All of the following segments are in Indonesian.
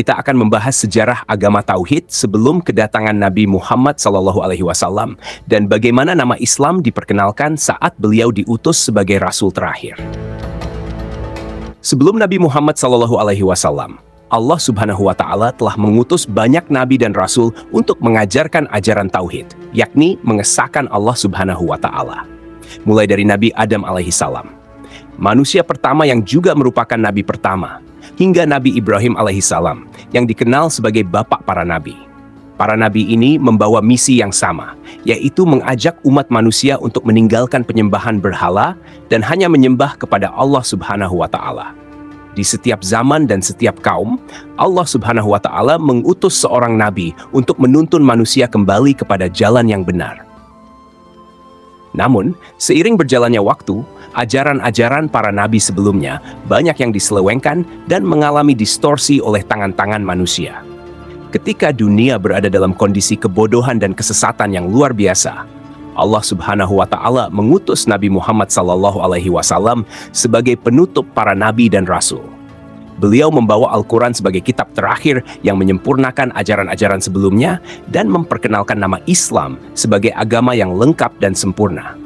kita akan membahas sejarah agama Tauhid sebelum kedatangan Nabi Muhammad SAW dan bagaimana nama Islam diperkenalkan saat beliau diutus sebagai Rasul terakhir. Sebelum Nabi Muhammad SAW, Allah Subhanahu wa Ta'ala telah mengutus banyak nabi dan rasul untuk mengajarkan ajaran Tauhid, yakni mengesahkan Allah Subhanahu wa Ta'ala. Mulai dari Nabi Adam alaihissalam, manusia pertama yang juga merupakan nabi pertama, hingga Nabi Ibrahim alaihissalam yang dikenal sebagai bapak para nabi. Para nabi ini membawa misi yang sama, yaitu mengajak umat manusia untuk meninggalkan penyembahan berhala dan hanya menyembah kepada Allah Subhanahu wa Ta'ala. Di setiap zaman dan setiap kaum, Allah Subhanahu wa Ta'ala mengutus seorang nabi untuk menuntun manusia kembali kepada jalan yang benar. Namun, seiring berjalannya waktu, ajaran-ajaran para nabi sebelumnya banyak yang diselewengkan dan mengalami distorsi oleh tangan-tangan manusia. Ketika dunia berada dalam kondisi kebodohan dan kesesatan yang luar biasa, Allah Subhanahu wa Ta'ala mengutus Nabi Muhammad SAW sebagai penutup para nabi dan rasul. Beliau membawa Al-Quran sebagai kitab terakhir yang menyempurnakan ajaran-ajaran sebelumnya dan memperkenalkan nama Islam sebagai agama yang lengkap dan sempurna.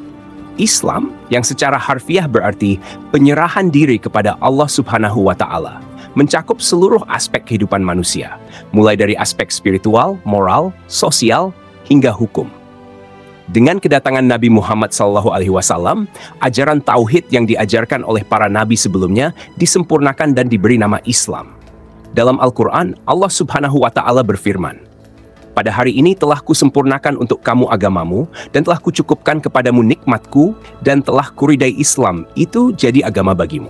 Islam yang secara harfiah berarti penyerahan diri kepada Allah Subhanahu wa Ta'ala, mencakup seluruh aspek kehidupan manusia, mulai dari aspek spiritual, moral, sosial, hingga hukum. Dengan kedatangan Nabi Muhammad SAW, ajaran Tauhid yang diajarkan oleh para nabi sebelumnya disempurnakan dan diberi nama Islam. Dalam Al-Quran, Allah Subhanahu wa Ta'ala berfirman, "Pada hari ini telah kusempurnakan untuk kamu agamamu, dan telah kucukupkan kepadamu nikmatku, dan telah kuridai Islam itu jadi agama bagimu."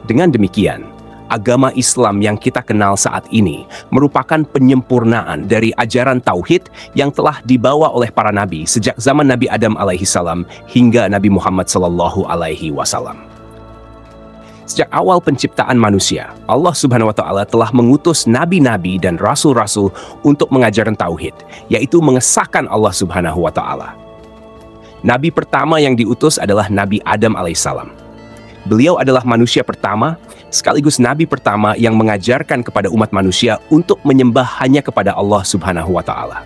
Dengan demikian, agama Islam yang kita kenal saat ini merupakan penyempurnaan dari ajaran Tauhid yang telah dibawa oleh para nabi sejak zaman Nabi Adam alaihissalam hingga Nabi Muhammad SAW. Sejak awal penciptaan manusia, Allah Subhanahu wa Ta'ala telah mengutus nabi-nabi dan rasul-rasul untuk mengajarkan Tauhid, yaitu mengesahkan Allah Subhanahu wa Ta'ala. Nabi pertama yang diutus adalah Nabi Adam alaihissalam. Beliau adalah manusia pertama, sekaligus nabi pertama yang mengajarkan kepada umat manusia untuk menyembah hanya kepada Allah Subhanahu wa Ta'ala.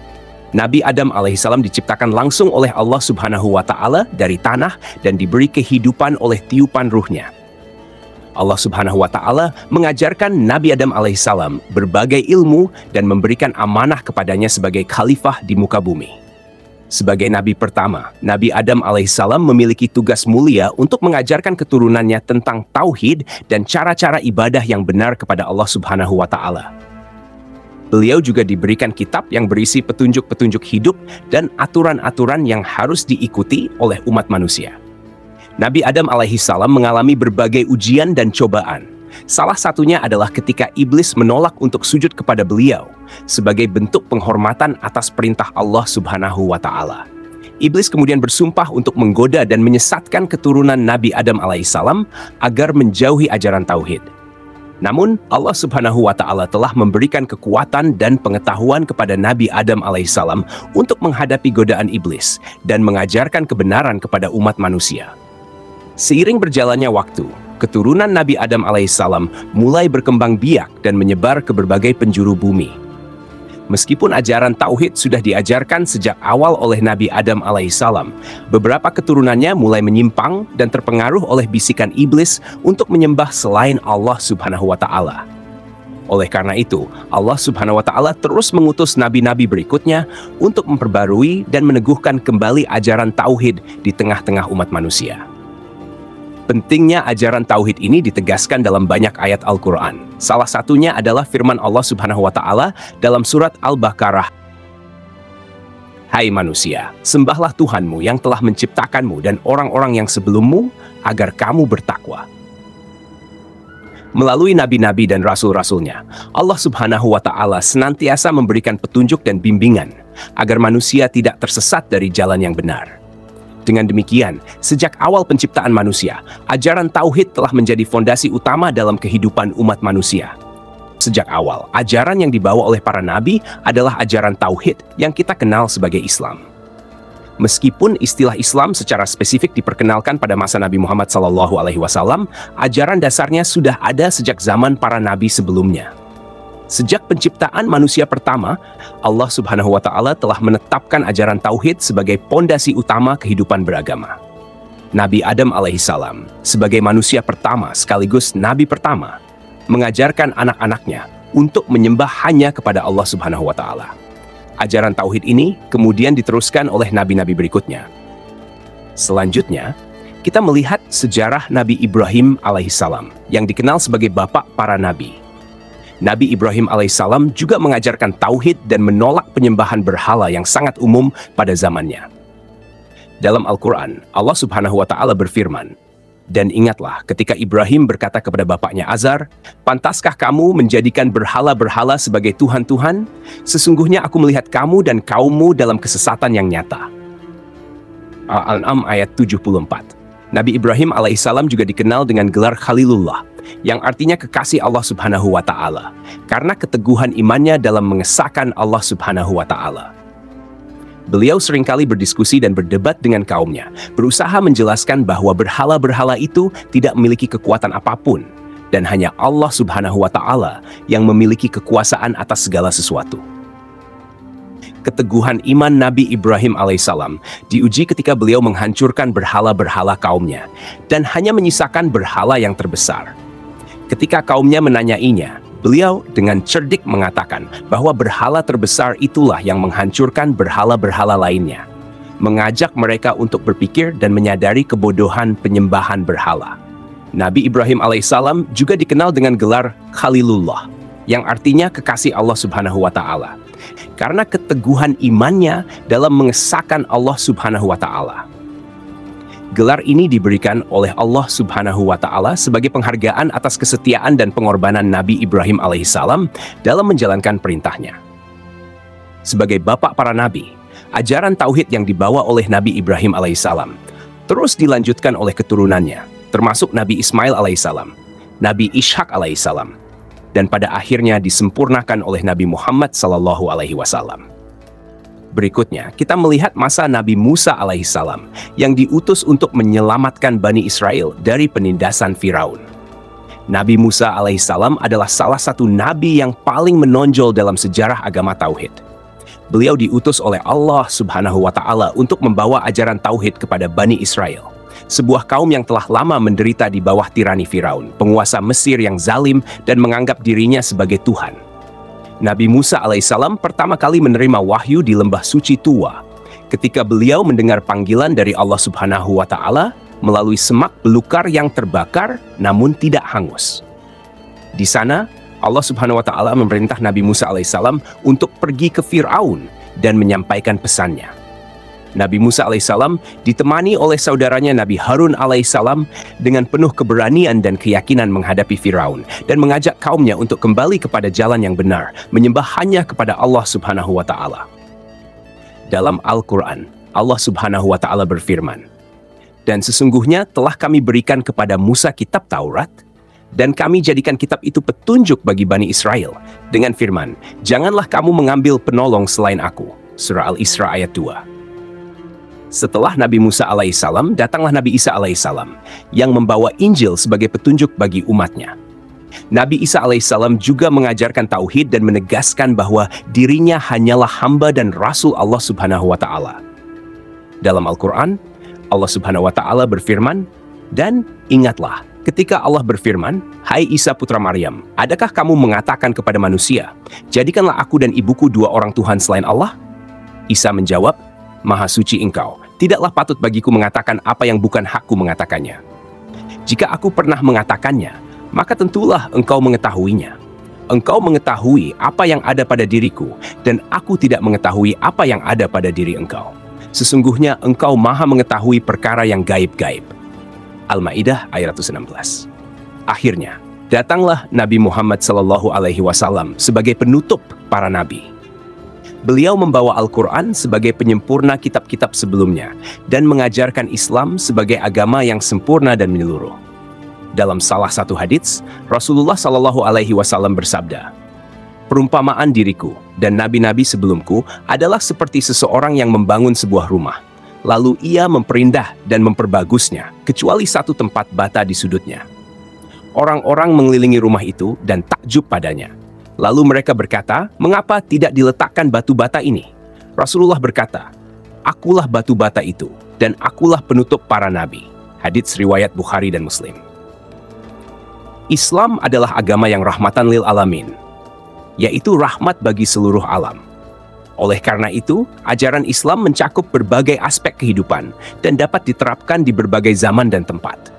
Nabi Adam alaihissalam diciptakan langsung oleh Allah Subhanahu wa Ta'ala dari tanah dan diberi kehidupan oleh tiupan ruhnya. Allah Subhanahu wa Ta'ala mengajarkan Nabi Adam alaihissalam berbagai ilmu dan memberikan amanah kepadanya sebagai khalifah di muka bumi. Sebagai nabi pertama, Nabi Adam alaihissalam memiliki tugas mulia untuk mengajarkan keturunannya tentang tauhid dan cara-cara ibadah yang benar kepada Allah Subhanahu wa Ta'ala. Beliau juga diberikan kitab yang berisi petunjuk-petunjuk hidup dan aturan-aturan yang harus diikuti oleh umat manusia. Nabi Adam alaihissalam mengalami berbagai ujian dan cobaan. Salah satunya adalah ketika iblis menolak untuk sujud kepada beliau sebagai bentuk penghormatan atas perintah Allah Subhanahu wa Ta'ala. Iblis kemudian bersumpah untuk menggoda dan menyesatkan keturunan Nabi Adam alaihissalam agar menjauhi ajaran Tauhid. Namun, Allah Subhanahu wa Ta'ala telah memberikan kekuatan dan pengetahuan kepada Nabi Adam alaihissalam untuk menghadapi godaan iblis dan mengajarkan kebenaran kepada umat manusia. Seiring berjalannya waktu, keturunan Nabi Adam alaihissalam mulai berkembang biak dan menyebar ke berbagai penjuru bumi. Meskipun ajaran Tauhid sudah diajarkan sejak awal oleh Nabi Adam alaihissalam, beberapa keturunannya mulai menyimpang dan terpengaruh oleh bisikan iblis untuk menyembah selain Allah Subhanahu wa Ta'ala. Oleh karena itu, Allah Subhanahu wa Ta'ala terus mengutus nabi-nabi berikutnya untuk memperbarui dan meneguhkan kembali ajaran Tauhid di tengah-tengah umat manusia. Pentingnya ajaran Tauhid ini ditegaskan dalam banyak ayat Al-Quran. Salah satunya adalah firman Allah Subhanahu wa Ta'ala dalam surat Al-Baqarah. "Hai manusia, sembahlah Tuhanmu yang telah menciptakanmu dan orang-orang yang sebelummu agar kamu bertakwa." Melalui nabi-nabi dan rasul-rasulnya, Allah Subhanahu wa Ta'ala senantiasa memberikan petunjuk dan bimbingan agar manusia tidak tersesat dari jalan yang benar. Dengan demikian, sejak awal penciptaan manusia, ajaran Tauhid telah menjadi fondasi utama dalam kehidupan umat manusia. Sejak awal, ajaran yang dibawa oleh para nabi adalah ajaran Tauhid yang kita kenal sebagai Islam. Meskipun istilah Islam secara spesifik diperkenalkan pada masa Nabi Muhammad SAW, ajaran dasarnya sudah ada sejak zaman para nabi sebelumnya. Sejak penciptaan manusia pertama, Allah Subhanahu wa Ta'ala telah menetapkan ajaran tauhid sebagai pondasi utama kehidupan beragama. Nabi Adam alaihissalam, sebagai manusia pertama sekaligus nabi pertama, mengajarkan anak-anaknya untuk menyembah hanya kepada Allah Subhanahu wa Ta'ala. Ajaran tauhid ini kemudian diteruskan oleh nabi-nabi berikutnya. Selanjutnya, kita melihat sejarah Nabi Ibrahim alaihissalam yang dikenal sebagai bapak para nabi. Nabi Ibrahim alaihissalam juga mengajarkan tauhid dan menolak penyembahan berhala yang sangat umum pada zamannya. Dalam Al-Quran, Allah Subhanahu wa Ta'ala berfirman, "Dan ingatlah ketika Ibrahim berkata kepada bapaknya Azar, 'Pantaskah kamu menjadikan berhala-berhala sebagai Tuhan-Tuhan? Sesungguhnya aku melihat kamu dan kaummu dalam kesesatan yang nyata.'" Al-An'am ayat 74. Nabi Ibrahim alaihissalam juga dikenal dengan gelar Khalilullah, yang artinya kekasih Allah Subhanahu wa Ta'ala, karena keteguhan imannya dalam mengesahkan Allah Subhanahu wa Ta'ala. Beliau seringkali berdiskusi dan berdebat dengan kaumnya, berusaha menjelaskan bahwa berhala-berhala itu tidak memiliki kekuatan apapun, dan hanya Allah Subhanahu wa Ta'ala yang memiliki kekuasaan atas segala sesuatu. Keteguhan iman Nabi Ibrahim alaihissalam diuji ketika beliau menghancurkan berhala-berhala kaumnya dan hanya menyisakan berhala yang terbesar. Ketika kaumnya menanyainya, beliau dengan cerdik mengatakan bahwa berhala terbesar itulah yang menghancurkan berhala-berhala lainnya, mengajak mereka untuk berpikir dan menyadari kebodohan penyembahan berhala. Nabi Ibrahim alaihissalam juga dikenal dengan gelar Khalilullah, yang artinya kekasih Allah Subhanahu wa Ta'ala, karena keteguhan imannya dalam mengesahkan Allah Subhanahu wa Ta'ala. Gelar ini diberikan oleh Allah Subhanahu wa Ta'ala sebagai penghargaan atas kesetiaan dan pengorbanan Nabi Ibrahim alaihissalam dalam menjalankan perintahnya. Sebagai bapak para nabi, ajaran tauhid yang dibawa oleh Nabi Ibrahim alaihissalam terus dilanjutkan oleh keturunannya, termasuk Nabi Ismail alaihissalam, Nabi Ishak alaihissalam, dan pada akhirnya disempurnakan oleh Nabi Muhammad sallallahu alaihi wasallam. Berikutnya, kita melihat masa Nabi Musa alaihissalam yang diutus untuk menyelamatkan Bani Israel dari penindasan Firaun. Nabi Musa alaihissalam adalah salah satu nabi yang paling menonjol dalam sejarah agama tauhid. Beliau diutus oleh Allah Subhanahu wa Ta'ala untuk membawa ajaran tauhid kepada Bani Israel, sebuah kaum yang telah lama menderita di bawah tirani Firaun, penguasa Mesir yang zalim dan menganggap dirinya sebagai Tuhan. Nabi Musa alaihissalam pertama kali menerima wahyu di lembah suci Tuwa, ketika beliau mendengar panggilan dari Allah Subhanahu wa Ta'ala melalui semak belukar yang terbakar namun tidak hangus. Di sana, Allah Subhanahu wa Ta'ala memerintah Nabi Musa alaihissalam untuk pergi ke Firaun dan menyampaikan pesannya. Nabi Musa alaihissalam ditemani oleh saudaranya Nabi Harun alaihissalam dengan penuh keberanian dan keyakinan menghadapi Firaun dan mengajak kaumnya untuk kembali kepada jalan yang benar, menyembah hanya kepada Allah Subhanahu wa Ta'ala. Dalam Al-Quran, Allah Subhanahu wa Ta'ala berfirman, "Dan sesungguhnya telah kami berikan kepada Musa kitab Taurat, dan kami jadikan kitab itu petunjuk bagi Bani Israel, dengan firman, 'Janganlah kamu mengambil penolong selain aku.'" Surah Al-Isra ayat 2. Setelah Nabi Musa alaihissalam, datanglah Nabi Isa alaihissalam yang membawa Injil sebagai petunjuk bagi umatnya. Nabi Isa alaihissalam juga mengajarkan tauhid dan menegaskan bahwa dirinya hanyalah hamba dan rasul Allah Subhanahu wa Ta'ala. Dalam Al-Quran, Allah Subhanahu wa Ta'ala berfirman, "Dan ingatlah ketika Allah berfirman, 'Hai Isa putra Maryam, adakah kamu mengatakan kepada manusia, jadikanlah aku dan ibuku dua orang Tuhan selain Allah?' Isa menjawab, 'Maha suci engkau, tidaklah patut bagiku mengatakan apa yang bukan hakku mengatakannya. Jika aku pernah mengatakannya, maka tentulah engkau mengetahuinya. Engkau mengetahui apa yang ada pada diriku, dan aku tidak mengetahui apa yang ada pada diri engkau. Sesungguhnya engkau maha mengetahui perkara yang gaib-gaib.'" Al-Maidah ayat 116. Akhirnya, datanglah Nabi Muhammad sallallahu alaihi wasallam sebagai penutup para nabi. Beliau membawa Al-Quran sebagai penyempurna kitab-kitab sebelumnya dan mengajarkan Islam sebagai agama yang sempurna dan menyeluruh. Dalam salah satu hadits, Rasulullah Shallallahu Alaihi Wasallam bersabda, "Perumpamaan diriku dan nabi-nabi sebelumku adalah seperti seseorang yang membangun sebuah rumah, lalu ia memperindah dan memperbagusnya, kecuali satu tempat bata di sudutnya. Orang-orang mengelilingi rumah itu dan takjub padanya. Lalu mereka berkata, "Mengapa tidak diletakkan batu bata ini?" Rasulullah berkata, "Akulah batu bata itu, dan akulah penutup para nabi." Hadits riwayat Bukhari dan Muslim. Islam adalah agama yang rahmatan lil alamin, yaitu rahmat bagi seluruh alam. Oleh karena itu, ajaran Islam mencakup berbagai aspek kehidupan dan dapat diterapkan di berbagai zaman dan tempat.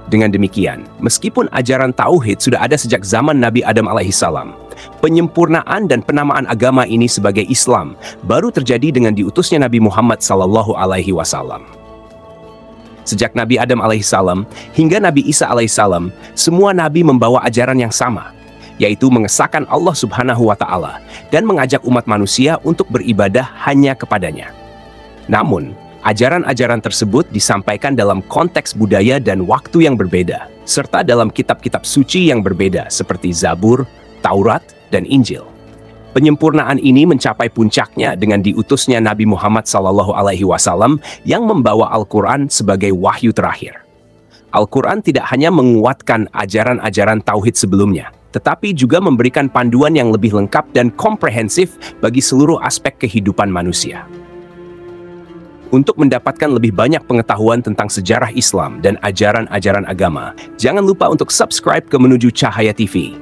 Dengan demikian, meskipun ajaran tauhid sudah ada sejak zaman Nabi Adam alaihissalam, penyempurnaan dan penamaan agama ini sebagai Islam baru terjadi dengan diutusnya Nabi Muhammad sallallahu alaihi wasallam. Sejak Nabi Adam alaihissalam hingga Nabi Isa alaihissalam, semua nabi membawa ajaran yang sama, yaitu mengesahkan Allah Subhanahu wa Ta'ala dan mengajak umat manusia untuk beribadah hanya kepadanya. Namun, ajaran-ajaran tersebut disampaikan dalam konteks budaya dan waktu yang berbeda, serta dalam kitab-kitab suci yang berbeda seperti Zabur, Taurat, dan Injil. Penyempurnaan ini mencapai puncaknya dengan diutusnya Nabi Muhammad SAW yang membawa Al-Quran sebagai wahyu terakhir. Al-Quran tidak hanya menguatkan ajaran-ajaran tauhid sebelumnya, tetapi juga memberikan panduan yang lebih lengkap dan komprehensif bagi seluruh aspek kehidupan manusia. Untuk mendapatkan lebih banyak pengetahuan tentang sejarah Islam dan ajaran-ajaran agama, jangan lupa untuk subscribe ke Menuju Cahaya TV.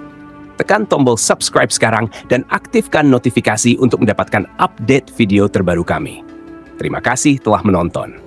Tekan tombol subscribe sekarang dan aktifkan notifikasi untuk mendapatkan update video terbaru kami. Terima kasih telah menonton.